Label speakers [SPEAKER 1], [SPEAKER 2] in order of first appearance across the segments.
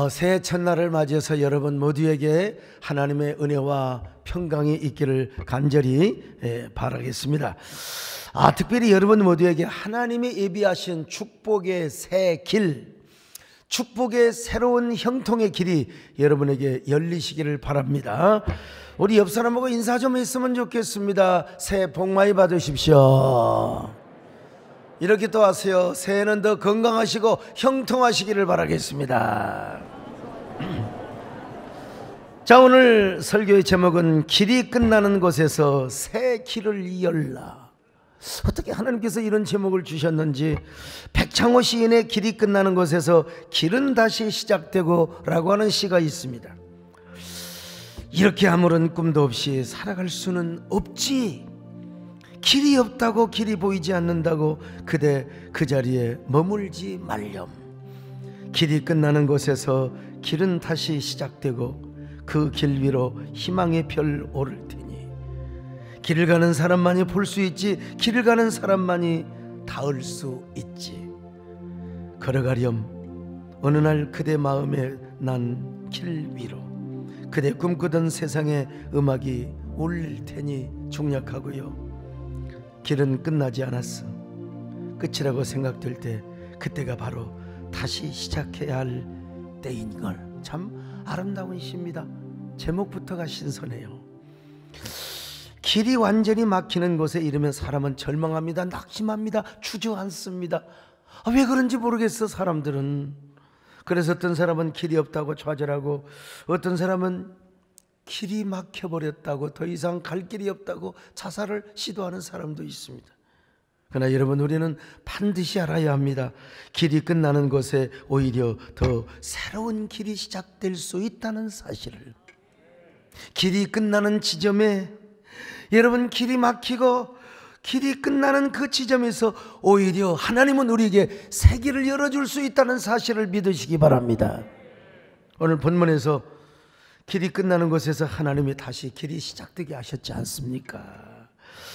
[SPEAKER 1] 새해 첫날을 맞이해서 여러분 모두에게 하나님의 은혜와 평강이 있기를 간절히 바라겠습니다. 특별히 여러분 모두에게 하나님이 예비하신 축복의 새 길, 축복의 새로운 형통의 길이 여러분에게 열리시기를 바랍니다. 우리 옆 사람하고 인사 좀 했으면 좋겠습니다. 새해 복 많이 받으십시오. 이렇게 또 하세요. 새해는 더 건강하시고 형통하시기를 바라겠습니다. 자, 오늘 설교의 제목은 길이 끝나는 곳에서 새 길을 열라. 어떻게 하나님께서 이런 제목을 주셨는지, 백창호 시인의 길이 끝나는 곳에서 길은 다시 시작되고 라고 하는 시가 있습니다. 이렇게 아무런 꿈도 없이 살아갈 수는 없지. 길이 없다고, 길이 보이지 않는다고 그대 그 자리에 머물지 말렴. 길이 끝나는 곳에서 길은 다시 시작되고 그 길 위로 희망의 별 오를 테니 길을 가는 사람만이 볼 수 있지, 길을 가는 사람만이 닿을 수 있지. 걸어가렴. 어느 날 그대 마음에 난 길 위로 그대 꿈꾸던 세상의 음악이 울릴 테니 중략하고요. 길은 끝나지 않았어. 끝이라고 생각될 때 그때가 바로 다시 시작해야 할 때인걸. 참 아름다운 시입니다. 제목부터가 신선해요. 길이 완전히 막히는 곳에 이르면 사람은 절망합니다. 낙심합니다. 주저앉습니다. 왜 그런지 모르겠어, 사람들은. 그래서 어떤 사람은 길이 없다고 좌절하고, 어떤 사람은 길이 막혀버렸다고, 더 이상 갈 길이 없다고 자살을 시도하는 사람도 있습니다. 그러나 여러분, 우리는 반드시 알아야 합니다. 길이 끝나는 곳에 오히려 더 새로운 길이 시작될 수 있다는 사실을. 길이 끝나는 지점에, 여러분, 길이 막히고 길이 끝나는 그 지점에서 오히려 하나님은 우리에게 새 길을 열어줄 수 있다는 사실을 믿으시기 바랍니다. 오늘 본문에서 길이 끝나는 곳에서 하나님이 다시 길이 시작되게 하셨지 않습니까?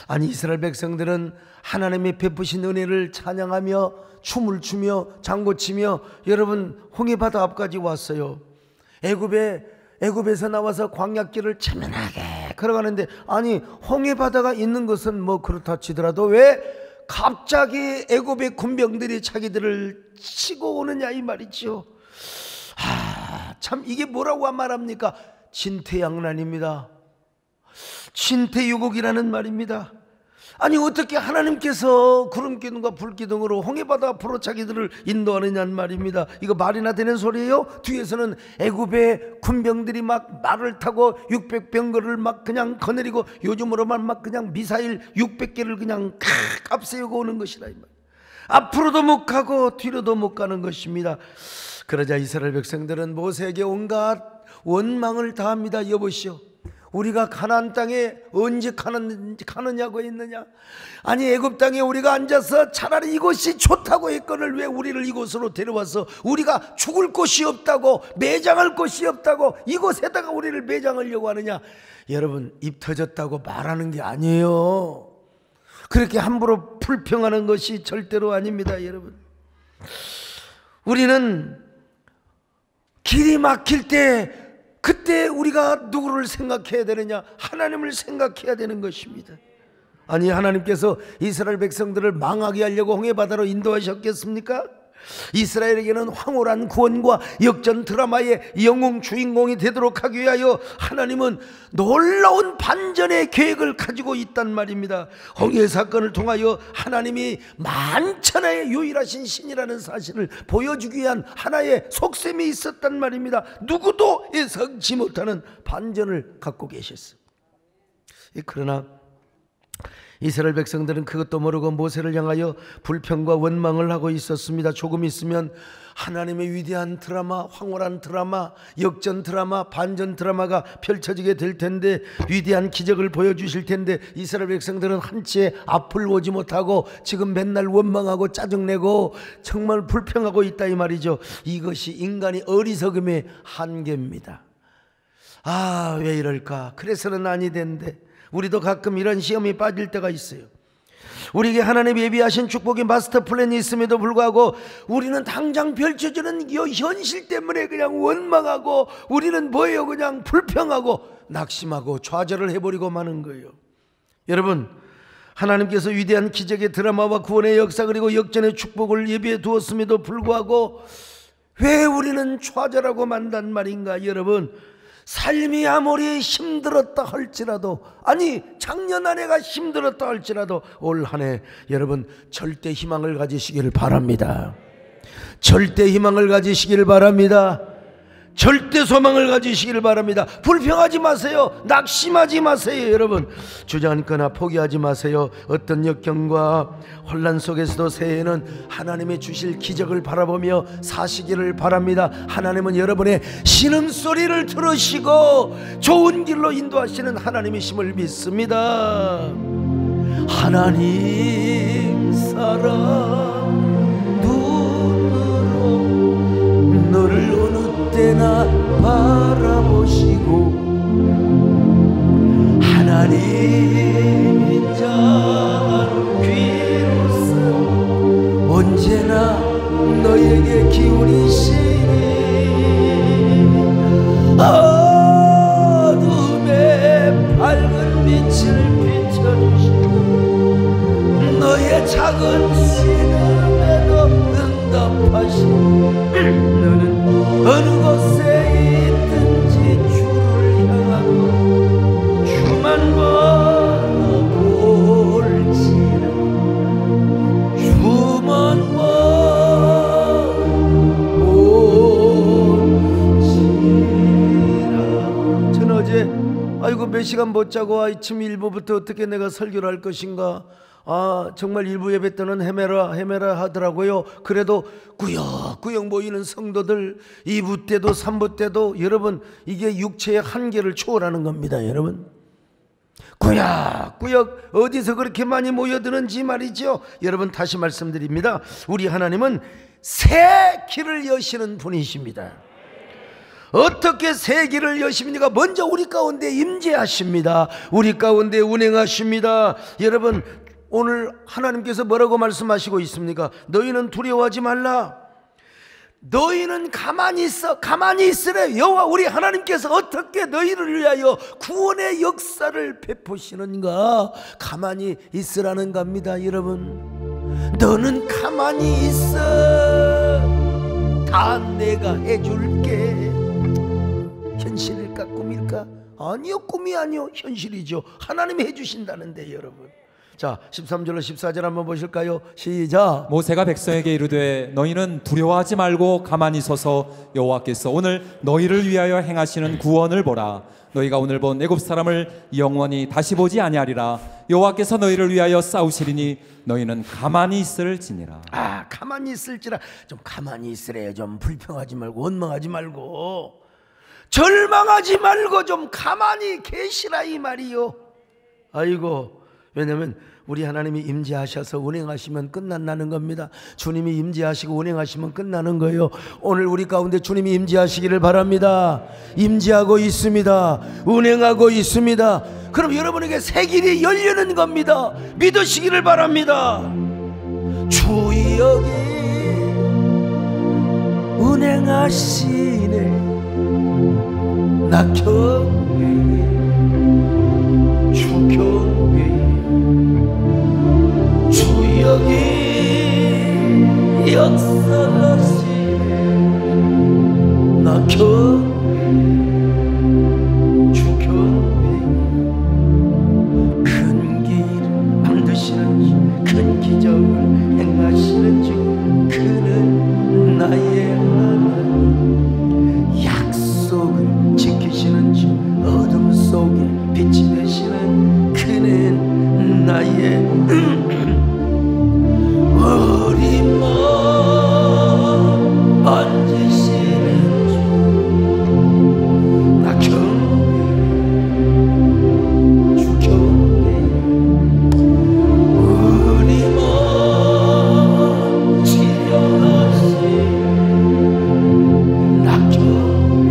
[SPEAKER 1] 아니, 이스라엘 백성들은 하나님이 베푸신 은혜를 찬양하며 춤을 추며 장구치며 여러분 홍해바다 앞까지 왔어요. 애굽에서 나와서 광야길을 체면하게 걸어가는데, 아니 홍해바다가 있는 것은 뭐 그렇다 치더라도 왜 갑자기 애굽의 군병들이 자기들을 치고 오느냐 이 말이죠. 참 이게 뭐라고 말합니까? 진퇴양난입니다. 진퇴유곡이라는 말입니다. 아니, 어떻게 하나님께서 구름기둥과 불기둥으로 홍해바다 앞으로 자기들을 인도하느냐는 말입니다. 이거 말이나 되는 소리예요? 뒤에서는 애굽의 군병들이 막 말을 타고 600병거를 막 그냥 거느리고, 요즘으로만 막 그냥 미사일 600개를 그냥 앞세우고 오는 것이라 이 말. 앞으로도 못 가고 뒤로도 못 가는 것입니다. 그러자 이스라엘 백성들은 모세에게 온갖 원망을 다합니다. 여보시오, 우리가 가나안 땅에 언제 가느냐고 했느냐? 아니, 애굽 땅에 우리가 앉아서 차라리 이곳이 좋다고 했거늘 왜 우리를 이곳으로 데려와서 우리가 죽을 곳이 없다고, 매장할 곳이 없다고 이곳에다가 우리를 매장하려고 하느냐? 여러분, 입 터졌다고 말하는 게 아니에요. 그렇게 함부로 불평하는 것이 절대로 아닙니다. 여러분, 우리는 길이 막힐 때, 그때 우리가 누구를 생각해야 되느냐? 하나님을 생각해야 되는 것입니다. 아니, 하나님께서 이스라엘 백성들을 망하게 하려고 홍해바다로 인도하셨겠습니까? 이스라엘에게는 황홀한 구원과 역전 드라마의 영웅 주인공이 되도록 하기 위하여 하나님은 놀라운 반전의 계획을 가지고 있단 말입니다. 홍해 사건을 통하여 하나님이 만천하의 유일하신 신이라는 사실을 보여주기 위한 하나의 속셈이 있었단 말입니다. 누구도 예상치 못하는 반전을 갖고 계셨어요. 그러나 이스라엘 백성들은 그것도 모르고 모세를 향하여 불평과 원망을 하고 있었습니다. 조금 있으면 하나님의 위대한 드라마, 황홀한 드라마, 역전 드라마, 반전 드라마가 펼쳐지게 될 텐데, 위대한 기적을 보여주실 텐데, 이스라엘 백성들은 한치의 앞을 보지 못하고 지금 맨날 원망하고 짜증내고 정말 불평하고 있다 이 말이죠. 이것이 인간의 어리석음의 한계입니다. 왜 이럴까? 그래서는 아니 된대. 우리도 가끔 이런 시험이 빠질 때가 있어요. 우리에게 하나님 예비하신 축복의 마스터 플랜이 있음에도 불구하고 우리는 당장 펼쳐지는 이 현실 때문에 그냥 원망하고, 우리는 뭐예요? 그냥 불평하고 낙심하고 좌절을 해버리고 마는 거예요. 여러분, 하나님께서 위대한 기적의 드라마와 구원의 역사 그리고 역전의 축복을 예비해 두었음에도 불구하고 왜 우리는 좌절하고 만단 말인가? 여러분, 삶이 아무리 힘들었다 할지라도, 아니 작년 한 해가 힘들었다 할지라도 올 한 해 여러분 절대 희망을 가지시길 바랍니다. 절대 희망을 가지시길 바랍니다. 절대 소망을 가지시길 바랍니다. 불평하지 마세요. 낙심하지 마세요. 여러분, 주저앉거나 포기하지 마세요. 어떤 역경과 혼란 속에서도 새해에는 하나님의 주실 기적을 바라보며 사시기를 바랍니다. 하나님은 여러분의 신음소리를 들으시고 좋은 길로 인도하시는 하나님이심을 믿습니다. 하나님 사랑 눈으로 너를 어느 때나 바라보시고 하나님 인자한 귀로서 언제나 너에게 기울이시니 어둠에 밝은 빛을 비춰주시고 너의 작은 신음에도 응답하시니 너는 어느 곳에 있든지 주를 향하고 주만 바라볼지라 주만 바라볼지라. 전 어제 아이고 몇 시간 못 자고 아침 1부부터 어떻게 내가 설교를 할 것인가, 정말 일부 예배 때는 헤매라 하더라고요. 그래도 꾸역꾸역 모이는 성도들 2부 때도 3부 때도 여러분 이게 육체의 한계를 초월하는 겁니다. 여러분 꾸역꾸역 어디서 그렇게 많이 모여드는지 말이죠. 여러분 다시 말씀드립니다. 우리 하나님은 새 길을 여시는 분이십니다. 어떻게 새 길을 여십니까? 먼저 우리 가운데 임재하십니다. 우리 가운데 운행하십니다. 여러분 오늘 하나님께서 뭐라고 말씀하시고 있습니까? 너희는 두려워하지 말라. 너희는 가만히 있어. 가만히 있으래. 여호와 우리 하나님께서 어떻게 너희를 위하여 구원의 역사를 베푸시는가? 가만히 있으라는 겁니다. 여러분, 너는 가만히 있어. 다 내가 해줄게. 현실일까 꿈일까? 아니요, 꿈이 아니요, 현실이죠. 하나님이 해주신다는데 여러분. 자, 13절로 14절 한번 보실까요? 시작.
[SPEAKER 2] 모세가 백성에게 이르되 너희는 두려워하지 말고 가만히 서서 여호와께서 오늘 너희를 위하여 행하시는 구원을 보라. 너희가 오늘 본 애굽 사람을 영원히 다시 보지 아니하리라. 여호와께서 너희를 위하여 싸우시리니 너희는 가만히 있을지니라.
[SPEAKER 1] 가만히 있을지라. 좀 가만히 있으래. 좀 불평하지 말고 원망하지 말고 절망하지 말고 좀 가만히 계시라 이 말이요. 아이고, 왜냐면 우리 하나님이 임재하셔서 운행하시면 끝난다는 겁니다. 주님이 임재하시고 운행하시면 끝나는 거예요. 오늘 우리 가운데 주님이 임재하시기를 바랍니다. 임재하고 있습니다. 운행하고 있습니다. 그럼 여러분에게 새 길이 열리는 겁니다. 믿으시기를 바랍니다. 주여기 운행하시네. 나 경외 주 경외 주 여기 역사하시네. 나 경외 주 경외 큰 길 만드시는 주 큰 기적을 행하시는 주 그는 나의 하나님 약속을 지키시는 주 어둠 속에 빛이 되시는 그는 나의 어린 마음 만지시는 주 나 경외 주 경외 어린 마음 치료하시는 나 경외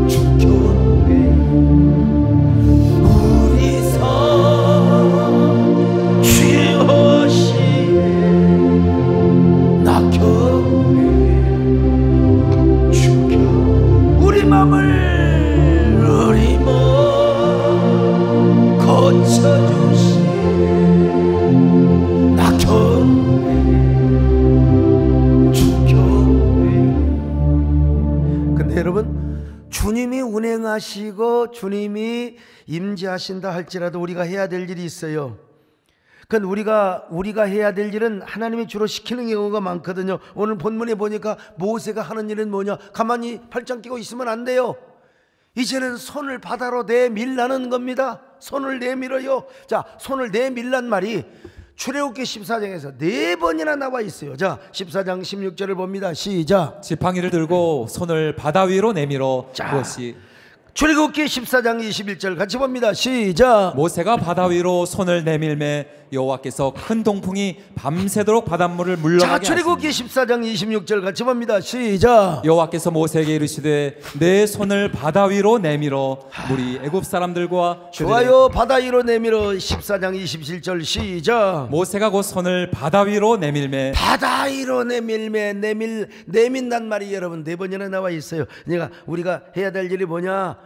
[SPEAKER 1] 주 경외 우리 삶 떠나시고 주님이 임재하신다 할지라도 우리가 해야 될 일이 있어요. 그건 우리가 해야 될 일은 하나님이 주로 시키는 경우가 많거든요. 오늘 본문에 보니까 모세가 하는 일은 뭐냐? 가만히 팔짱 끼고 있으면 안 돼요. 이제는 손을 바다로 내밀라는 겁니다. 손을 내밀어요. 자, 손을 내밀란 말이 출애굽기 14장에서 4번이나 나와 있어요. 자, 14장 16절을 봅니다. 시작.
[SPEAKER 2] 지팡이를 들고 손을 바다 위로 내밀어.
[SPEAKER 1] 자,
[SPEAKER 2] 그것이
[SPEAKER 1] 출애굽기 14장 21절 같이 봅니다. 시작.
[SPEAKER 2] 모세가 바다 위로 손을 내밀매 여호와께서 큰 동풍이 밤새도록 바닷물을 물러가게
[SPEAKER 1] 자, 출애굽기 14장 26절 같이 봅니다. 시작.
[SPEAKER 2] 여호와께서 모세에게 이르시되 내 손을 바다 위로 내밀어 물이 애굽 사람들과
[SPEAKER 1] 좋아요. 바다 위로 내밀어. 14장 27절 시작.
[SPEAKER 2] 모세가 곧 손을 바다 위로 내밀매
[SPEAKER 1] 바다 위로 내밀매. 내민단 말이 여러분 4번이나 나와 있어요. 그러니까 우리가 해야 될 일이 뭐냐?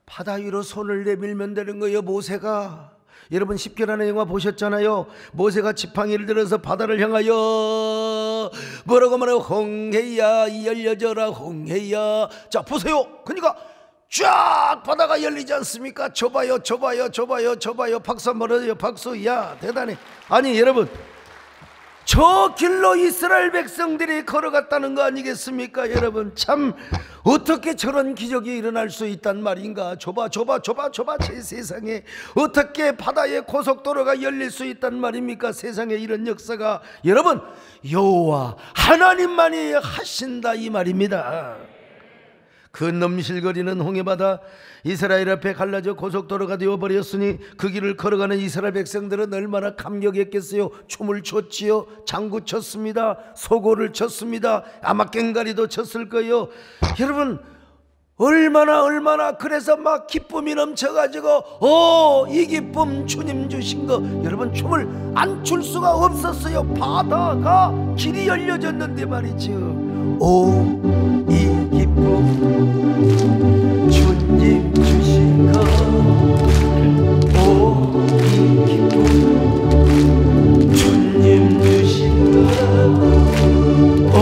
[SPEAKER 1] 바다 위로 손을 내밀면 되는 거예요. 모세가 여러분 10개라는 영화 보셨잖아요. 모세가 지팡이를 들어서 바다를 향하여 뭐라고 말해요? 홍해야 열려져라 홍해야. 자 보세요. 그러니까 쫙 바다가 열리지 않습니까? 좁아요. 박수 한번 해요. 박수. 야 대단해. 아니 여러분 저 길로 이스라엘 백성들이 걸어갔다는 거 아니겠습니까? 여러분 참 어떻게 저런 기적이 일어날 수 있단 말인가? 좁아 제 세상에 어떻게 바다의 고속도로가 열릴 수 있단 말입니까? 세상에 이런 역사가 여러분 여호와 하나님만이 하신다 이 말입니다. 그 넘실거리는 홍해바다 이스라엘 앞에 갈라져 고속도로가 되어버렸으니 그 길을 걸어가는 이스라엘 백성들은 얼마나 감격했겠어요. 춤을 췄지요. 장구 쳤습니다. 소고를 쳤습니다. 아마 꽹가리도 쳤을 거예요. 여러분 얼마나 그래서 막 기쁨이 넘쳐가지고 이 기쁨 주님 주신 거 여러분 춤을 안 출 수가 없었어요. 바다가 길이 열려졌는데 말이죠. 이 기쁨 주님 주신 거 이 기쁨 주님 주신 거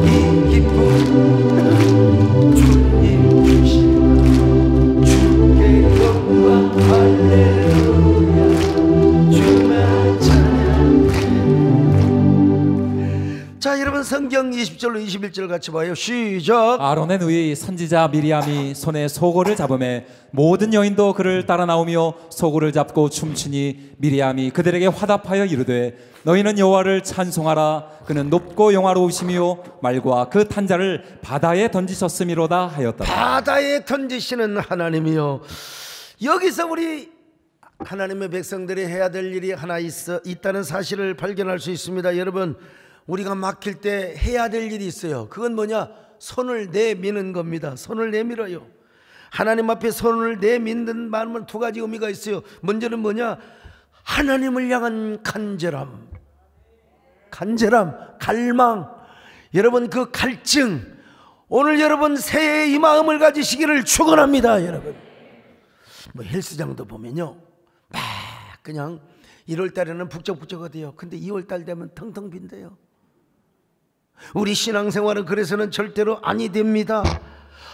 [SPEAKER 1] 이 기쁨 주님 주신 거 주께 영광 할렐루야 주만 찬양해. 자 여러분 성경 20절로 21절 같이 봐요. 시작.
[SPEAKER 2] 아론의 누이 선지자 미리암이 손에 소고를 잡음에 모든 여인도 그를 따라 나오며 소고를 잡고 춤추니 미리암이 그들에게 화답하여 이르되 너희는 여호와를 찬송하라. 그는 높고 영화로우시며 말과 그 탄자를 바다에 던지셨음이로다 하였다.
[SPEAKER 1] 바다에 던지시는 하나님이요. 여기서 우리 하나님의 백성들이 해야 될 일이 하나 있다는 사실을 발견할 수 있습니다. 여러분 우리가 막힐 때 해야 될 일이 있어요. 그건 뭐냐? 손을 내미는 겁니다. 손을 내밀어요. 하나님 앞에 손을 내미는 말은 두 가지 의미가 있어요. 먼저는 뭐냐? 하나님을 향한 간절함, 갈망. 여러분 그 갈증 오늘 여러분 새해 이 마음을 가지시기를 축원합니다. 여러분 뭐 헬스장도 보면요 막 그냥 1월달에는 북적북적하대요. 근데 2월달 되면 텅텅 빈대요. 우리 신앙생활은 그래서는 절대로 아니 됩니다.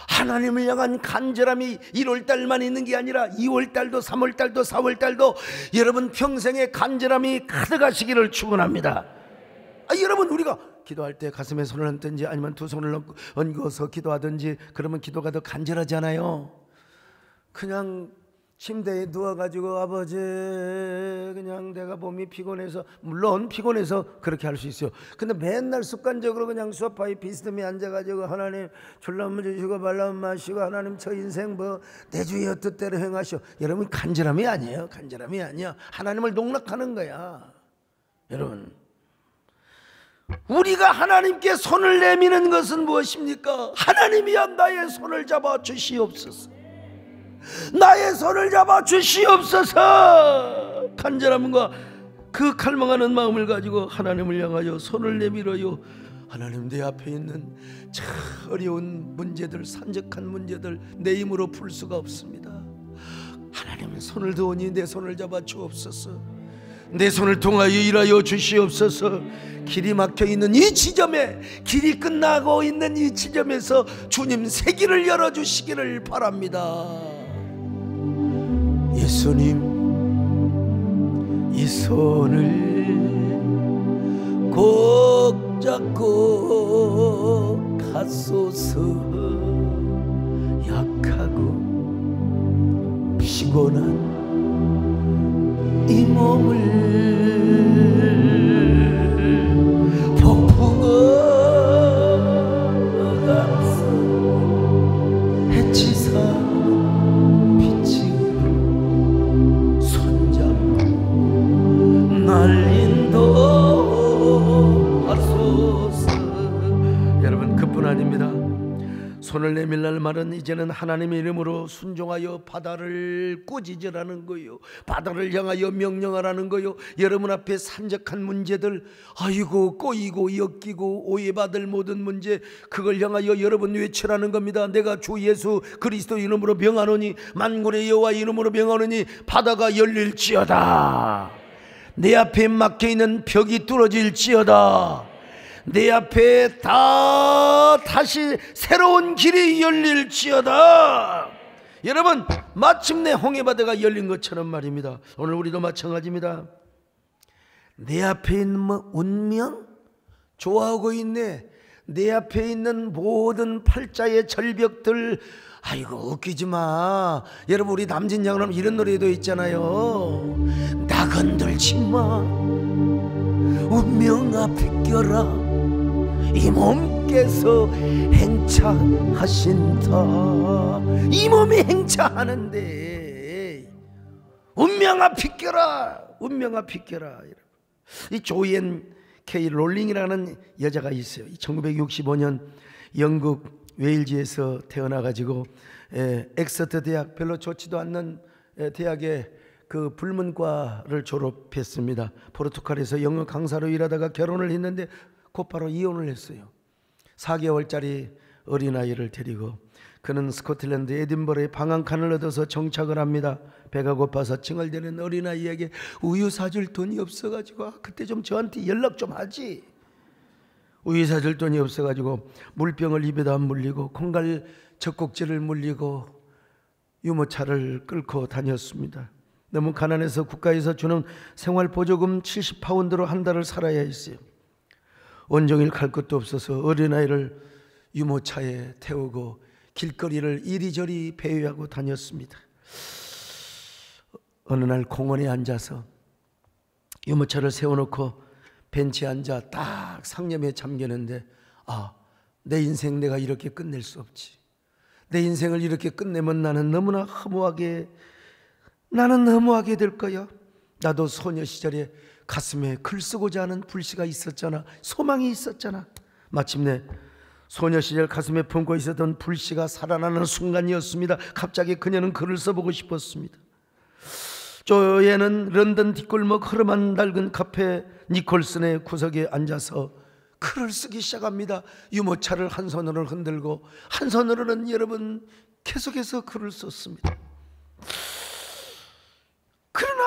[SPEAKER 1] 하나님을 향한 간절함이 1월달만 있는 게 아니라 2월달도 3월달도 4월달도 여러분 평생의 간절함이 가득하시기를 축원합니다. 여러분 우리가 기도할 때 가슴에 손을 얹든지 아니면 두 손을 얹어서 기도하든지 그러면 기도가 더 간절하잖아요. 그냥 침대에 누워가지고 아버지 그냥 내가 몸이 피곤해서 물론 피곤해서 그렇게 할 수 있어요. 근데 맨날 습관적으로 그냥 소파에 비스듬히 앉아가지고 하나님 줄라면 주시고 말라면 마시고 하나님 저 인생 뭐 내 주의 뜻대로 행하시오. 여러분 간절함이 아니에요. 간절함이 아니야. 하나님을 농락하는 거야. 여러분 우리가 하나님께 손을 내미는 것은 무엇입니까? 하나님이여 나의 손을 잡아 주시옵소서. 나의 손을 잡아 주시옵소서. 간절함과 그 갈망하는 마음을 가지고 하나님을 향하여 손을 내밀어요. 하나님 내 앞에 있는 참 어려운 문제들 산적한 문제들 내 힘으로 풀 수가 없습니다. 하나님은 손을 드오니 내 손을 잡아 주옵소서. 내 손을 통하여 일하여 주시옵소서. 길이 막혀 있는 이 지점에, 길이 끝나고 있는 이 지점에서 주님 새 길을 열어주시기를 바랍니다. 예수님, 이 손을 꼭 잡고 가소서. 약하고 피곤한 이 몸을 폭풍어가서 해치사 비치고 손잡고 날 인도하소서. 여러분, 그뿐 아닙니다. 손을 내밀 말은 이제는 하나님의 이름으로 순종하여 바다를 꾸짖으라는 거요, 바다를 향하여 명령하라는 거요. 여러분 앞에 산적한 문제들, 아이고 꼬이고 엮이고 오해받을 모든 문제, 그걸 향하여 여러분 외치라는 겁니다. 내가 주 예수 그리스도 이름으로 명하노니, 만군의 여호와 이름으로 명하노니 바다가 열릴지어다. 내 앞에 막혀있는 벽이 뚫어질지어다. 내 앞에 다시 새로운 길이 열릴지어다. 여러분, 마침내 홍해바다가 열린 것처럼 말입니다. 오늘 우리도 마찬가지입니다. 내 앞에 있는 운명 좋아하고 있네. 내 앞에 있는 모든 팔자의 절벽들, 아이고 웃기지 마. 여러분, 우리 남진양 하면 이런 노래도 있잖아요. 나 건들지 마, 운명아 비껴라, 이 몸께서 행차하신다. 이 몸이 행차하는데 운명아 비껴라, 운명아 비껴라. 이 조이앤 K 롤링이라는 여자가 있어요. 1965년 영국 웨일즈에서 태어나가지고 엑서터 대학, 별로 좋지도 않는 대학에 그 불문과를 졸업했습니다. 포르투갈에서 영어 강사로 일하다가 결혼을 했는데 곧바로 이혼을 했어요. 4개월짜리 어린아이를 데리고 그는 스코틀랜드 에딘버러에 방한칸을 얻어서 정착을 합니다. 배가 고파서 칭얼대는 어린아이에게 우유 사줄 돈이 없어가지고, 그때 좀 저한테 연락 좀 하지. 우유 사줄 돈이 없어가지고 물병을 입에다 물리고 콩갈 젖꼭지를 물리고 유모차를 끌고 다녔습니다. 너무 가난해서 국가에서 주는 생활보조금 70파운드로 한 달을 살아야 했어요. 온종일 갈 것도 없어서 어린아이를 유모차에 태우고 길거리를 이리저리 배회하고 다녔습니다. 어느 날 공원에 앉아서 유모차를 세워놓고 벤치에 앉아 딱 상념에 잠기는데, 아, 내 인생 내가 이렇게 끝낼 수 없지. 내 인생을 이렇게 끝내면 나는 너무나 허무하게 될 거야. 나도 소녀 시절에 가슴에 글 쓰고자 하는 불씨가 있었잖아. 소망이 있었잖아. 마침내 소녀 시절 가슴에 품고 있었던 불씨가 살아나는 순간이었습니다. 갑자기 그녀는 글을 써보고 싶었습니다. 조예는 런던 뒷골목 흐름한 낡은 카페 니콜슨의 구석에 앉아서 글을 쓰기 시작합니다. 유모차를 한 손으로 흔들고 한 손으로는 여러분 계속해서 글을 썼습니다. 그러나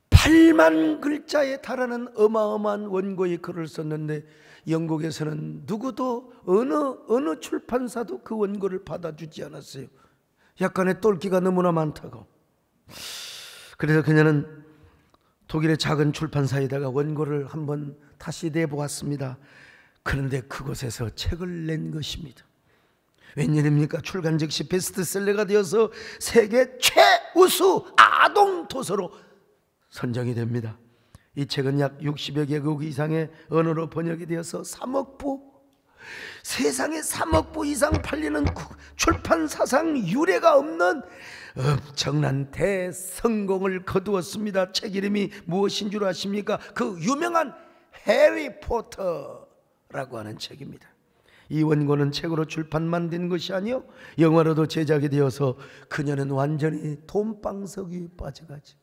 [SPEAKER 1] 8만 글자에 달하는 어마어마한 원고의 글을 썼는데 영국에서는 누구도 어느 출판사도 그 원고를 받아주지 않았어요. 약간의 똘끼가 너무나 많다고. 그래서 그녀는 독일의 작은 출판사에다가 원고를 한번 다시 내보았습니다. 그런데 그곳에서 책을 낸 것입니다. 웬일입니까? 출간 즉시 베스트셀러가 되어서 세계 최우수 아동 도서로 선정이 됩니다. 이 책은 약 60여 개국 이상의 언어로 번역이 되어서 3억 부, 세상에 3억 부 이상 팔리는 출판사상 유례가 없는 엄청난 대성공을 거두었습니다. 책 이름이 무엇인 줄 아십니까? 그 유명한 해리포터라고 하는 책입니다. 이 원고는 책으로 출판만 된 것이 아니요, 영화로도 제작이 되어서 그녀는 완전히 돈방석에 빠져가지고,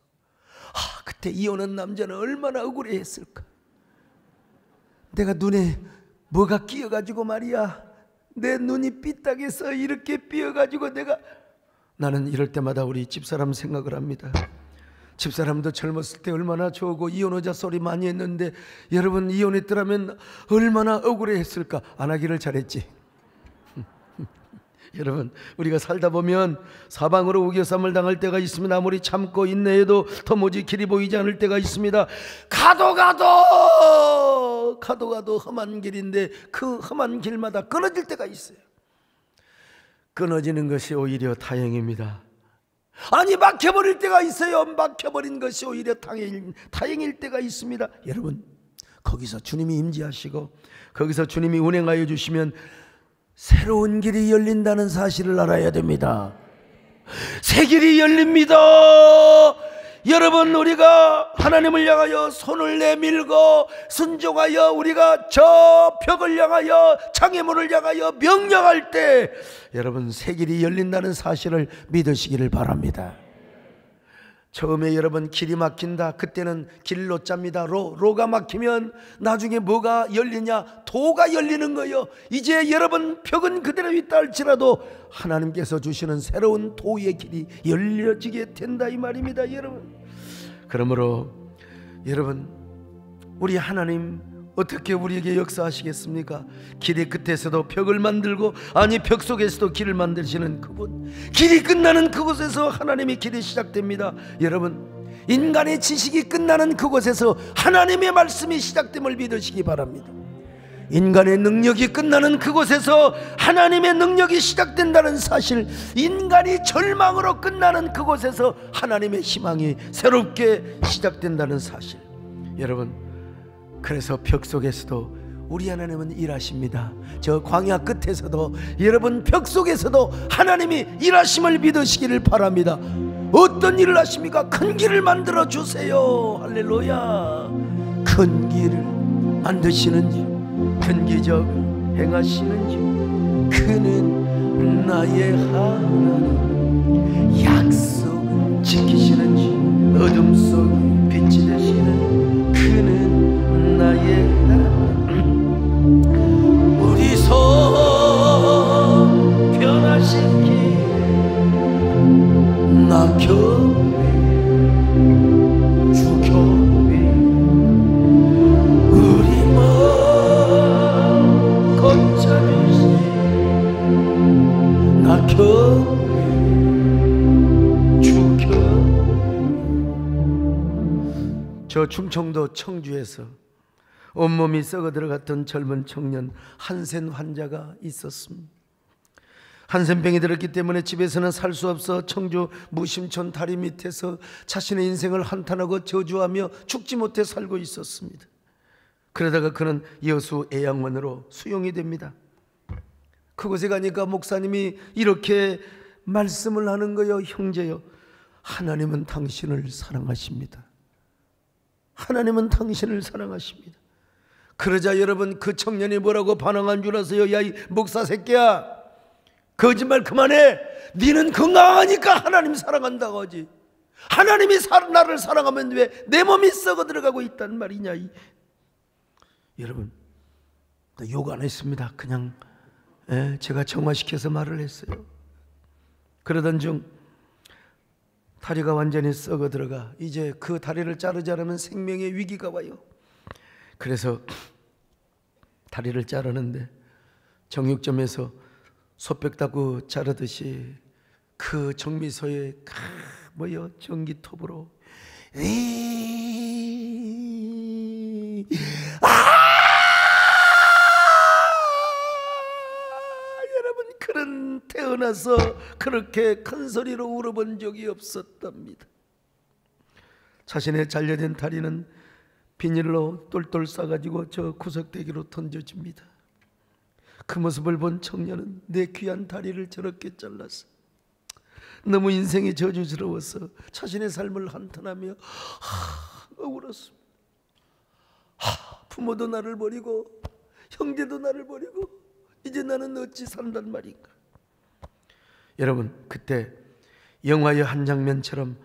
[SPEAKER 1] 그때 이혼한 남자는 얼마나 억울해했을까. 내가 눈에 뭐가 끼어가지고 말이야, 내 눈이 삐딱해서 이렇게 삐어가지고 나는 이럴 때마다 우리 집사람 생각을 합니다. 집사람도 젊었을 때 얼마나 좋고 이혼하자 소리 많이 했는데 여러분 이혼했더라면 얼마나 억울해했을까. 안 하기를 잘했지. 여러분 우리가 살다 보면 사방으로 우겨쌈을 당할 때가 있습니다. 아무리 참고 인내해도 도무지 길이 보이지 않을 때가 있습니다. 가도 험한 길인데 그 험한 길마다 끊어질 때가 있어요. 끊어지는 것이 오히려 다행입니다. 아니 막혀버릴 때가 있어요. 막혀버린 것이 오히려 다행일 때가 있습니다. 여러분 거기서 주님이 임재하시고 거기서 주님이 운행하여 주시면 새로운 길이 열린다는 사실을 알아야 됩니다. 새 길이 열립니다. 여러분 우리가 하나님을 향하여 손을 내밀고 순종하여 우리가 저 벽을 향하여 장애물을 향하여 명령할 때 여러분 새 길이 열린다는 사실을 믿으시기를 바랍니다. 처음에 여러분 길이 막힌다. 그때는 길로 짭니다. 로가 막히면 나중에 뭐가 열리냐? 도가 열리는 거예요. 이제 여러분 벽은 그대로 있다 할지라도 하나님께서 주시는 새로운 도의 길이 열려지게 된다 이 말입니다. 여러분 그러므로 여러분 우리 하나님 어떻게 우리에게 역사하시겠습니까? 길의 끝에서도 벽을 만들고 아니 벽 속에서도 길을 만드시는 그분, 길이 끝나는 그곳에서 하나님의 길이 시작됩니다. 여러분 인간의 지식이 끝나는 그곳에서 하나님의 말씀이 시작됨을 믿으시기 바랍니다. 인간의 능력이 끝나는 그곳에서 하나님의 능력이 시작된다는 사실, 인간이 절망으로 끝나는 그곳에서 하나님의 희망이 새롭게 시작된다는 사실. 여러분 그래서 벽 속에서도 우리 하나님은 일하십니다. 저 광야 끝에서도 여러분 벽 속에서도 하나님이 일하심을 믿으시기를 바랍니다. 어떤 일을 하십니까? 큰 길을 만들어 주세요. 할렐루야. 큰 길을 만드시는지 근기적 행하시는지 그는 나의 하나님, 약속을 지키시는지 어둠 속 빛이 되시는 그는 나의 하나님, 우리 손 변화시키 나 교회 주 교회 우리 몸 고쳐주시 나 교회 주 교회. 저 충청도 청주에서 온몸이 썩어 들어갔던 젊은 청년 한센 환자가 있었습니다. 한센병이 들었기 때문에 집에서는 살 수 없어 청주 무심촌 다리 밑에서 자신의 인생을 한탄하고 저주하며 죽지 못해 살고 있었습니다. 그러다가 그는 여수 애양원으로 수용이 됩니다. 그곳에 가니까 목사님이 이렇게 말씀을 하는 거예요. 형제요, 하나님은 당신을 사랑하십니다. 하나님은 당신을 사랑하십니다. 그러자 여러분 그 청년이 뭐라고 반응한 줄 아세요? 야, 이 목사 새끼야, 거짓말 그만해. 니는 건강하니까 하나님 사랑한다고 하지. 하나님이 나를 사랑하면 왜 내 몸이 썩어 들어가고 있단 말이냐. 여러분 욕 안 했습니다. 그냥 제가 정화시켜서 말을 했어요. 그러던 중 다리가 완전히 썩어 들어가 이제 그 다리를 자르지 않으면 생명의 위기가 와요. 그래서 다리를 자르는데 정육점에서 소뼈 따고 자르듯이 그 정미소에 전기톱으로 여러분 그는 태어나서 그렇게 큰 소리로 울어본 적이 없었답니다. 자신의 잘려진 다리는 비닐로 똘똘 싸가지고 저 구석대기로 던져집니다. 그 모습을 본 청년은 내 귀한 다리를 저렇게 잘랐어. 너무 인생이 저주스러워서 자신의 삶을 한탄하며 울었습니다. 부모도 나를 버리고 형제도 나를 버리고 이제 나는 어찌 산단 말인가. 여러분 그때 영화의 한 장면처럼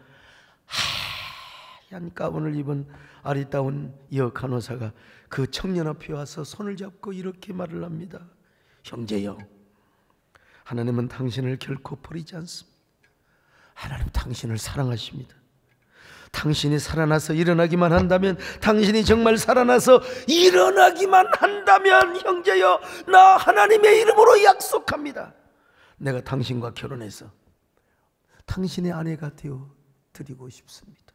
[SPEAKER 1] 하얀 가운을 입은 아리따운 여 간호사가 그 청년 앞에 와서 손을 잡고 이렇게 말을 합니다. 형제여, 하나님은 당신을 결코 버리지 않습니다. 하나님 당신을 사랑하십니다. 당신이 살아나서 일어나기만 한다면, 당신이 정말 살아나서 일어나기만 한다면, 형제여, 나 하나님의 이름으로 약속합니다. 내가 당신과 결혼해서 당신의 아내가 되어 드리고 싶습니다.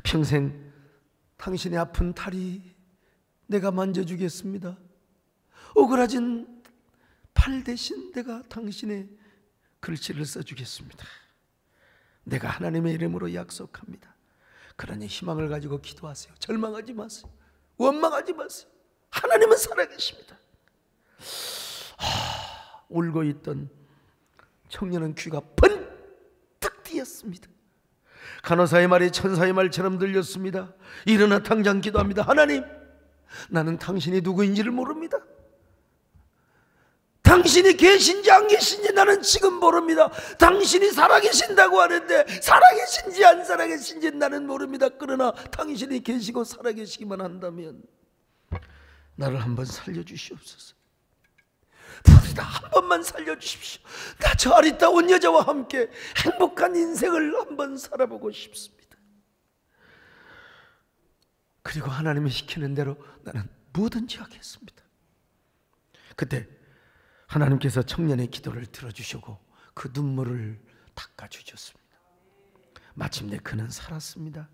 [SPEAKER 1] 평생 당신의 아픈 다리 내가 만져주겠습니다. 오그라진 팔 대신 내가 당신의 글씨를 써주겠습니다. 내가 하나님의 이름으로 약속합니다. 그러니 희망을 가지고 기도하세요. 절망하지 마세요. 원망하지 마세요. 하나님은 살아계십니다. 울고 있던 청년은 귀가 번뜩 뜨였습니다. 간호사의 말이 천사의 말처럼 들렸습니다. 일어나 당장 기도합니다. 하나님, 나는 당신이 누구인지를 모릅니다. 당신이 계신지 안 계신지 나는 지금 모릅니다. 당신이 살아계신다고 하는데 살아계신지 안 살아계신지 나는 모릅니다. 그러나 당신이 계시고 살아계시기만 한다면 나를 한번 살려주시옵소서. 부르다 한 번만 살려주십시오. 나 저 아리따운 여자와 함께 행복한 인생을 한번 살아보고 싶습니다. 그리고 하나님이 시키는 대로 나는 뭐든지 하겠습니다. 그때 하나님께서 청년의 기도를 들어주시고 그 눈물을 닦아주셨습니다. 마침내 그는 살았습니다.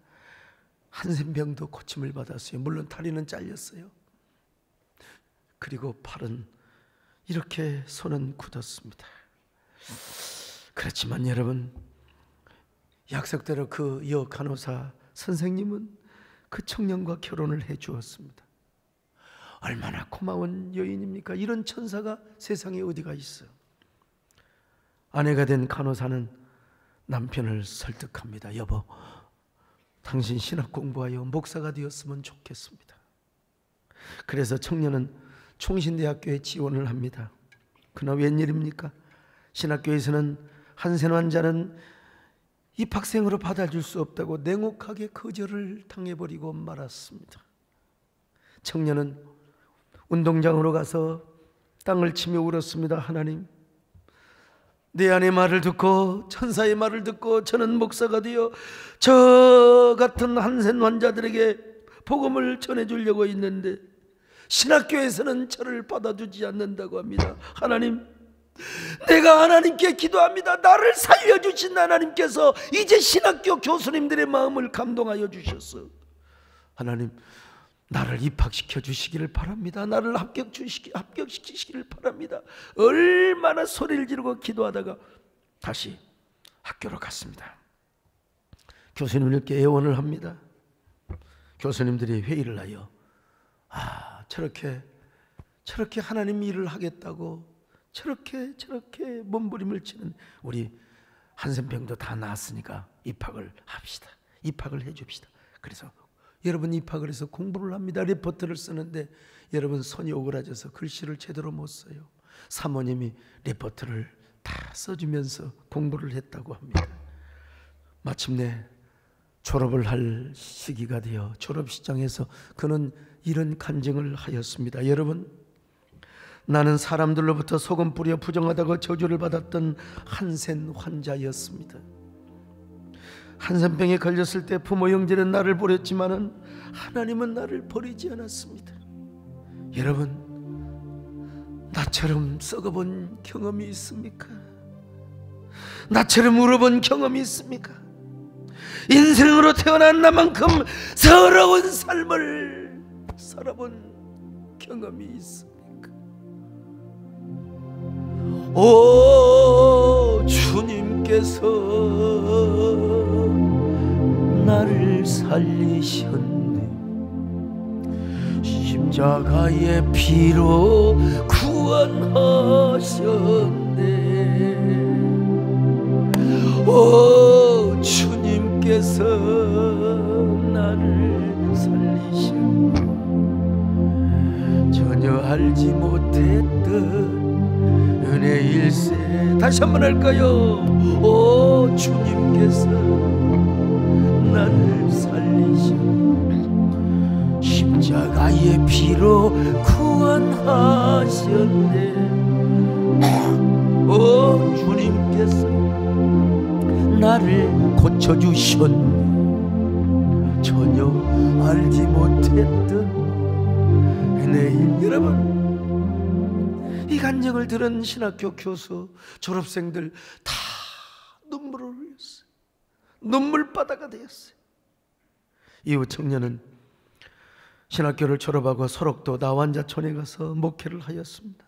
[SPEAKER 1] 한센병도 고침을 받았어요. 물론 다리는 잘렸어요. 그리고 팔은 이렇게, 손은 굳었습니다. 그렇지만 여러분, 약속대로 그 간호사 선생님은 그 청년과 결혼을 해 주었습니다. 얼마나 고마운 여인입니까? 이런 천사가 세상에 어디가 있어요? 아내가 된 간호사는 남편을 설득합니다. 여보, 당신 신학 공부하여 목사가 되었으면 좋겠습니다. 그래서 청년은 총신대학교에 지원을 합니다. 그러나 웬일입니까? 신학교에서는 한센 환자는 입학생으로 받아줄 수 없다고 냉혹하게 거절을 당해버리고 말았습니다. 청년은 운동장으로 가서 땅을 치며 울었습니다. 하나님, 내 아내 말을 듣고 천사의 말을 듣고 저는 목사가 되어 저 같은 한센 환자들에게 복음을 전해주려고 있는데 신학교에서는 저를 받아주지 않는다고 합니다. 하나님, 내가 하나님께 기도합니다. 나를 살려주신 하나님께서 이제 신학교 교수님들의 마음을 감동하여 주셨어. 하나님, 나를 입학시켜 주시기를 바랍니다. 나를 합격시키시기를 바랍니다. 얼마나 소리를 지르고 기도하다가 다시 학교로 갔습니다. 교수님들께 애원을 합니다. 교수님들이 회의를 하여 저렇게 하나님 일을 하겠다고 저렇게 몸부림을 치는 우리 한센병도 다 나았으니까 입학을 합시다. 입학을 해줍시다. 그래서 여러분 입학을 해서 공부를 합니다. 리포트를 쓰는데 여러분 손이 오그라져서 글씨를 제대로 못 써요. 사모님이 리포트를 다 써주면서 공부를 했다고 합니다. 마침내 졸업을 할 시기가 되어 졸업식장에서 그는 이런 간증을 하였습니다. 여러분, 나는 사람들로부터 소금 뿌려 부정하다고 저주를 받았던 한센 환자였습니다. 한센병에 걸렸을 때 부모 형제는 나를 버렸지만은 하나님은 나를 버리지 않았습니다. 여러분, 나처럼 썩어본 경험이 있습니까? 나처럼 울어본 경험이 있습니까? 인생으로 태어난 나만큼 서러운 삶을 살아본 경험이 있습니까? 오 주님께서 나를 살리셨네. 십자가의 피로 구원하셨네. 오 주님께서 나를 살리셨네. 전혀 알지 못했던 은혜일세. 다시 한번 할까요? 오 주님께서 나를 살리셨네. 십자가의 피로 구원하셨네. 오 주님께서 나를 고쳐주셨네. 전혀 알지 못했던 내일. 여러분, 이 간증을 들은 신학교 교수, 졸업생들 다 눈물을 흘렸어요. 눈물바다가 되었어요. 이후 청년은 신학교를 졸업하고 설옥도 나환자촌에 가서 목회를 하였습니다.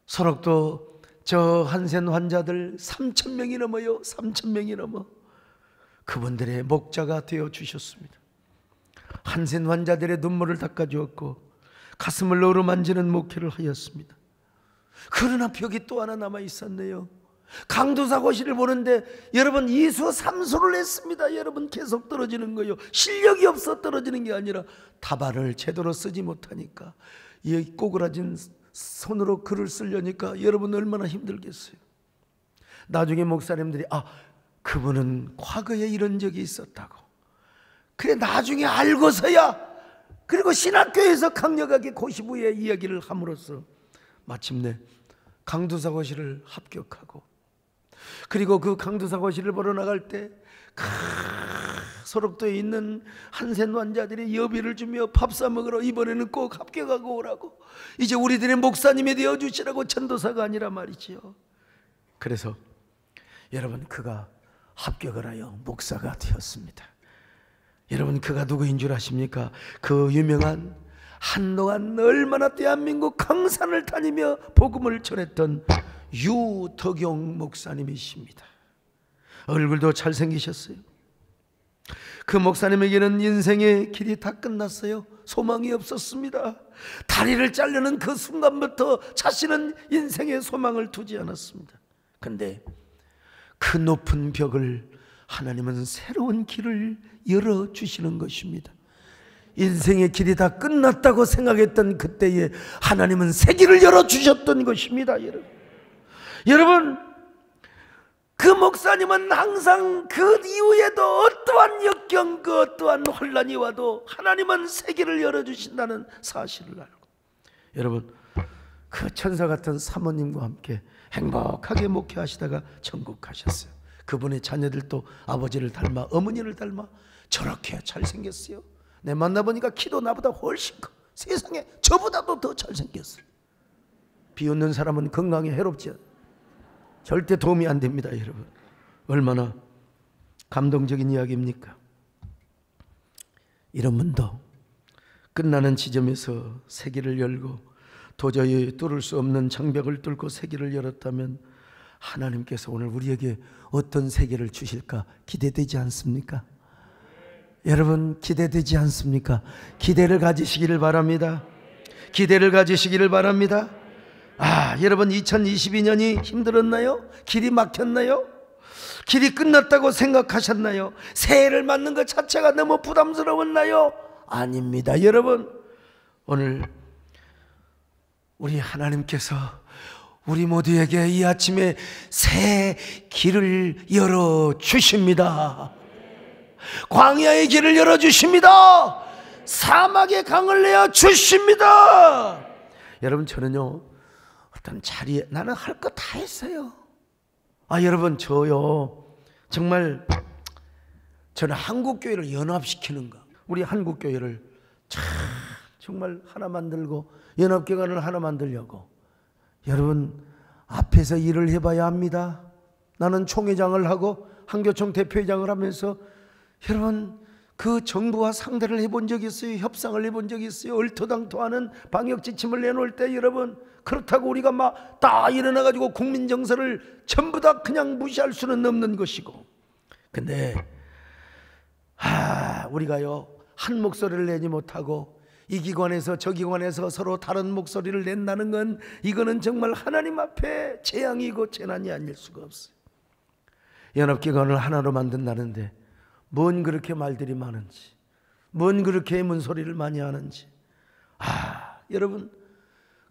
[SPEAKER 1] 설옥도 저 한센 환자들 3,000명이 넘어요. 3,000명이 넘어. 그분들의 목자가 되어 주셨습니다. 한센 환자들의 눈물을 닦아주었고 가슴을 어루만지는 목회를 하였습니다. 그러나 벽이 또 하나 남아 있었네요. 강도사고시를 보는데 여러분 2수 3수를 했습니다. 여러분 계속 떨어지는 거예요. 실력이 없어 떨어지는 게 아니라 답안을 제대로 쓰지 못하니까, 이 꼬그라진 손으로 글을 쓰려니까 여러분 얼마나 힘들겠어요. 나중에 목사님들이 그분은 과거에 이런 적이 있었다고, 그래 나중에 알고서야, 그리고 신학교에서 강력하게 고시부의 이야기를 함으로써 마침내 강도사고시를 합격하고, 그리고 그 강도사고시를 보러 나갈 때 설옥도에 있는 한센 환자들이 여비를 주며 밥 사 먹으러 이번에는 꼭 합격하고 오라고, 이제 우리들의 목사님이 되어주시라고, 전도사가 아니라 말이지요. 그래서 여러분 그가 합격을 하여 목사가 되었습니다. 여러분 그가 누구인 줄 아십니까? 그 유명한, 한동안 얼마나 대한민국 강산을 다니며 복음을 전했던 유덕용 목사님이십니다. 얼굴도 잘생기셨어요. 그 목사님에게는 인생의 길이 다 끝났어요. 소망이 없었습니다. 다리를 자르는 그 순간부터 자신은 인생의 소망을 두지 않았습니다. 근데 그 높은 벽을 하나님은 새로운 길을 열어주시는 것입니다. 인생의 길이 다 끝났다고 생각했던 그때에 하나님은 새 길을 열어주셨던 것입니다. 여러분 그 목사님은 항상 그 이후에도 어떠한 역경, 그 어떠한 혼란이 와도 하나님은 새 길을 열어주신다는 사실을 알고, 여러분 그 천사 같은 사모님과 함께 행복하게 목회하시다가 천국 가셨어요. 그분의 자녀들도 아버지를 닮아 어머니를 닮아 저렇게 잘생겼어요. 내 만나보니까 키도 나보다 훨씬 커. 세상에 저보다도 더 잘생겼어요. 비웃는 사람은 건강에 해롭지 않아요. 절대 도움이 안 됩니다. 여러분 얼마나 감동적인 이야기입니까? 이런 분도 끝나는 지점에서 세계를 열고 도저히 뚫을 수 없는 장벽을 뚫고 세계를 열었다면 하나님께서 오늘 우리에게 어떤 세계를 주실까 기대되지 않습니까? 여러분 기대되지 않습니까? 기대를 가지시기를 바랍니다. 기대를 가지시기를 바랍니다. 여러분 2022년이 힘들었나요? 길이 막혔나요? 길이 끝났다고 생각하셨나요? 새해를 맞는 것 자체가 너무 부담스러웠나요? 아닙니다. 여러분 오늘 우리 하나님께서 우리 모두에게 이 아침에 새 길을 열어주십니다. 광야의 길을 열어주십니다. 사막의 강을 내어주십니다. 여러분 저는요 어떤 자리에 나는 할 거 다 했어요. 여러분 저요 정말 저는 한국교회를 연합시키는 거, 우리 한국교회를 정말 하나 만들고 연합기관을 하나 만들려고 여러분 앞에서 일을 해봐야 합니다. 나는 총회장을 하고 한교총 대표회장을 하면서 여러분 그 정부와 상대를 해본 적이 있어요. 협상을 해본 적이 있어요. 얼토당토하는 방역 지침을 내놓을 때 여러분 그렇다고 우리가 막 다 일어나가지고 국민 정서를 전부 다 그냥 무시할 수는 없는 것이고, 근데 우리가요 한 목소리를 내지 못하고 이 기관에서 저 기관에서 서로 다른 목소리를 낸다는 건 이거는 정말 하나님 앞에 재앙이고 재난이 아닐 수가 없어요. 연합기관을 하나로 만든다는데 뭔 그렇게 말들이 많은지, 뭔 그렇게 문소리를 많이 하는지. 여러분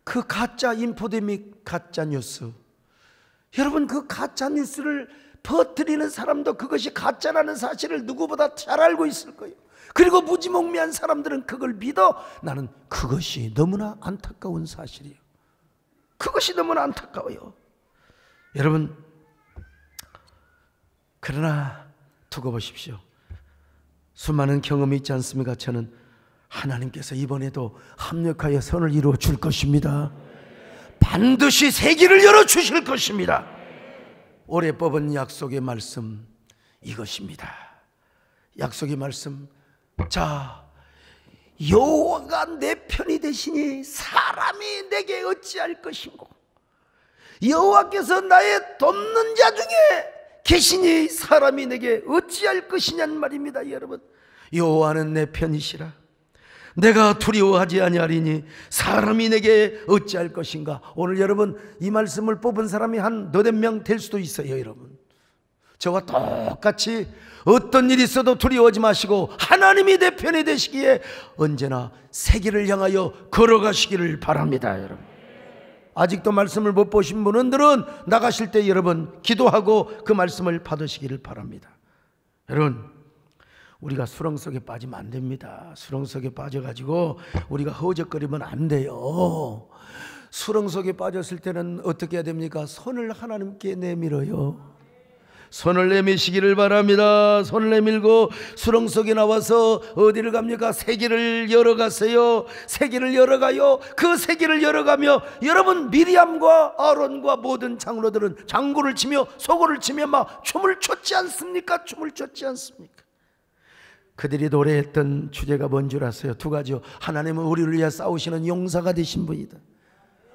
[SPEAKER 1] 그 가짜 인포데믹, 가짜 뉴스, 여러분 그 가짜 뉴스를 퍼뜨리는 사람도 그것이 가짜라는 사실을 누구보다 잘 알고 있을 거예요. 그리고 무지몽매한 사람들은 그걸 믿어. 나는 그것이 너무나 안타까운 사실이에요. 그것이 너무나 안타까워요. 여러분 그러나 두고 보십시오. 수많은 경험이 있지 않습니까? 저는 하나님께서 이번에도 합력하여 선을 이루어 줄 것입니다. 반드시 세기를 열어주실 것입니다. 올해 뽑은 약속의 말씀 이것입니다. 약속의 말씀, 자, 여호와가 내 편이 되시니 사람이 내게 어찌할 것인고, 여호와께서 나의 돕는 자 중에 계시니 사람이 내게 어찌할 것이냔 말입니다. 여러분, 여호와는 내 편이시라. 내가 두려워하지 아니하리니 사람이 내게 어찌할 것인가. 오늘 여러분 이 말씀을 뽑은 사람이 한 너댓 명 될 수도 있어요. 여러분, 저와 똑같이 어떤 일이 있어도 두려워하지 마시고 하나님이 내 편이 되시기에 언제나 세기를 향하여 걸어가시기를 바랍니다. 여러분, 아직도 말씀을 못 보신 분들은 나가실 때 여러분 기도하고 그 말씀을 받으시기를 바랍니다. 여러분, 우리가 수렁 속에 빠지면 안 됩니다. 수렁 속에 빠져가지고 우리가 허우적거리면 안 돼요. 수렁 속에 빠졌을 때는 어떻게 해야 됩니까? 손을 하나님께 내밀어요. 손을 내미시기를 바랍니다. 손을 내밀고 수렁 속에 나와서 어디를 갑니까? 세기를 열어가세요. 세기를 열어가요. 그 세기를 열어가며 여러분, 미리암과 아론과 모든 장로들은 장구를 치며 소고를 치며 막 춤을 췄지 않습니까? 춤을 췄지 않습니까? 그들이 노래했던 주제가 뭔 줄 아세요? 두 가지요. 하나님은 우리를 위해 싸우시는 용사가 되신 분이다.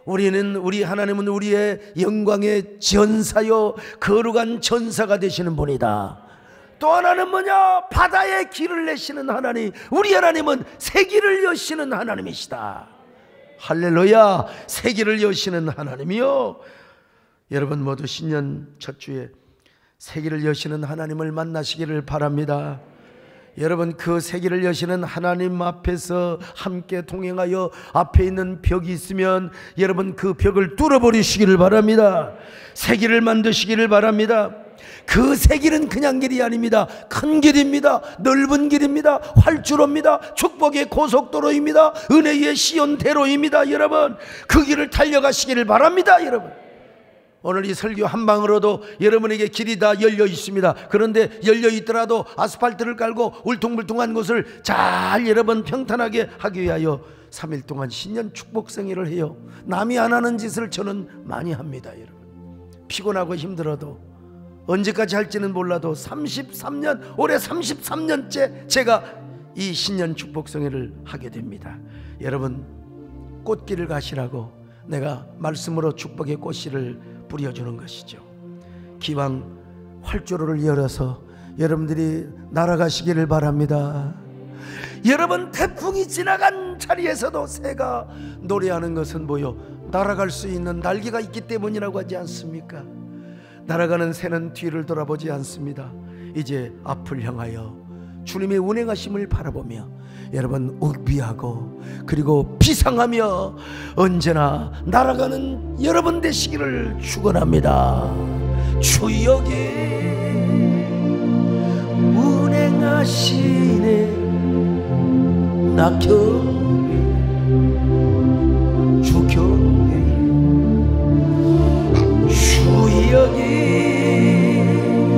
[SPEAKER 1] 우리 하나님은 우리의 영광의 전사요 거룩한 전사가 되시는 분이다. 또 하나는 뭐냐? 바다에 길을 내시는 하나님, 우리 하나님은 세기를 여시는 하나님이시다. 할렐루야. 세기를 여시는 하나님이요. 여러분 모두 신년 첫 주에 세기를 여시는 하나님을 만나시기를 바랍니다. 여러분, 그 세기를 여시는 하나님 앞에서 함께 동행하여 앞에 있는 벽이 있으면 여러분 그 벽을 뚫어버리시기를 바랍니다. 세기를 만드시기를 바랍니다. 그 세기는 그냥 길이 아닙니다. 큰 길입니다. 넓은 길입니다. 활주로입니다. 축복의 고속도로입니다. 은혜의 시온대로입니다. 여러분, 그 길을 달려가시기를 바랍니다. 여러분, 오늘 이 설교 한 방으로도 여러분에게 길이 다 열려 있습니다. 그런데 열려 있더라도 아스팔트를 깔고 울퉁불퉁한 곳을 잘 여러분 평탄하게 하기 위하여 3일 동안 신년 축복 생일을 해요. 남이 안 하는 짓을 저는 많이 합니다. 여러분, 피곤하고 힘들어도 언제까지 할지는 몰라도 33년, 올해 33년째 제가 이 신년 축복 생일을 하게 됩니다. 여러분, 꽃길을 가시라고 내가 말씀으로 축복의 꽃씨를 뿌려주는 것이죠. 기왕 활주로를 열어서 여러분들이 날아가시기를 바랍니다. 여러분, 태풍이 지나간 자리에서도 새가 노래하는 것은 뭐요? 날아갈 수 있는 날개가 있기 때문이라고 하지 않습니까? 날아가는 새는 뒤를 돌아보지 않습니다. 이제 앞을 향하여 주님의 운행하심을 바라보며 여러분 욱비하고 그리고 비상하며 언제나 날아가는 여러분 되시기를 축원합니다. 주여기 운행하시네 나 경배 주 경배 주여기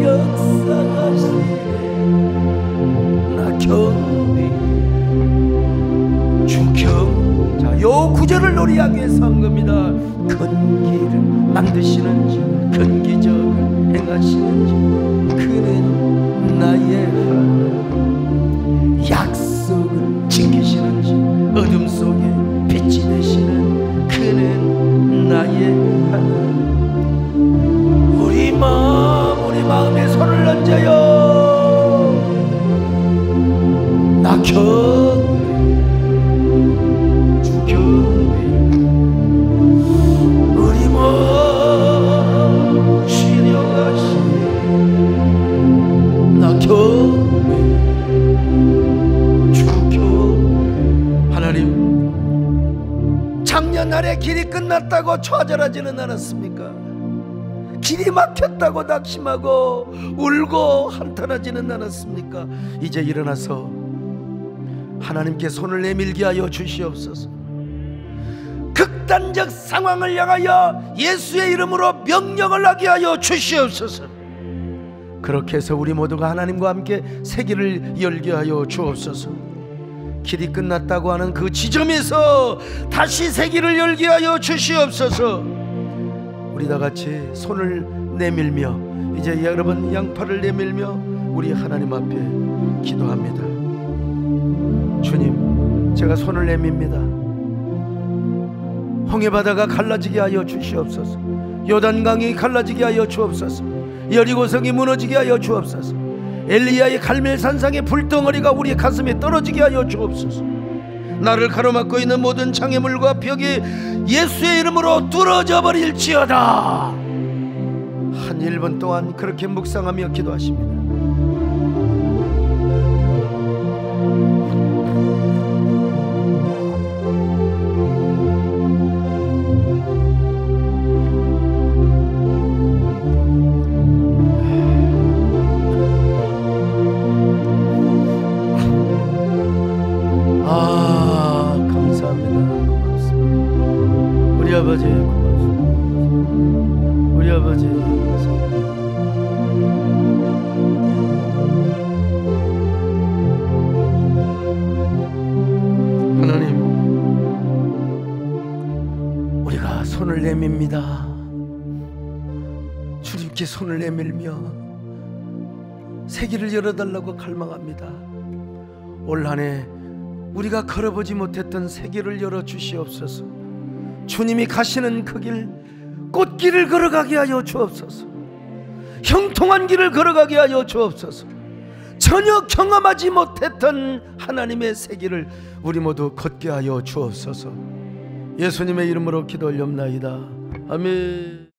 [SPEAKER 1] 역사하시네 나 경배 주경. 자, 요 구절을 노래하기 위해서 한 겁니다. 큰 길을 만드시는지 큰 기적을 행하시는지 그는 나의 하나님, 약속을 지키시는지 어둠 속에 빛이 되시는 그는 나의 하나님. 우리 마음에 손을 얹어요. 나 우리 몸 치료하시네 나 경배 주교. 하나님, 작년날에 길이 끝났다고 좌절하지는 않았습니까? 길이 막혔다고 낙심하고 울고 한탄하지는 않았습니까? 이제 일어나서 하나님께 손을 내밀게 하여 주시옵소서. 극단적 상황을 향하여 예수의 이름으로 명령을 하게 하여 주시옵소서. 그렇게 해서 우리 모두가 하나님과 함께 새 길을 열게 하여 주옵소서. 길이 끝났다고 하는 그 지점에서 다시 새 길을 열게 하여 주시옵소서. 우리 다 같이 손을 내밀며 이제 여러분 양팔을 내밀며 우리 하나님 앞에 기도합니다. 주님, 제가 손을 내밉니다. 홍해바다가 갈라지게 하여 주시옵소서. 요단강이 갈라지게 하여 주옵소서. 여리고성이 무너지게 하여 주옵소서. 엘리야의 갈멜산상의 불덩어리가 우리 가슴에 떨어지게 하여 주옵소서. 나를 가로막고 있는 모든 장애물과 벽이 예수의 이름으로 뚫어져 버릴지어다. 한 1분 동안 그렇게 묵상하며 기도하십니다. 아버지 고맙습니다. 우리 아버지 하나님, 우리가 손을 내밉니다. 주님께 손을 내밀며 새 길을 열어달라고 갈망합니다. 올 한 해 우리가 걸어보지 못했던 새 길을 열어주시옵소서. 주님이 가시는 그 길, 꽃길을 걸어가게 하여 주옵소서. 형통한 길을 걸어가게 하여 주옵소서. 전혀 경험하지 못했던 하나님의 새 길을 우리 모두 걷게 하여 주옵소서. 예수님의 이름으로 기도 올렵나이다. 아멘.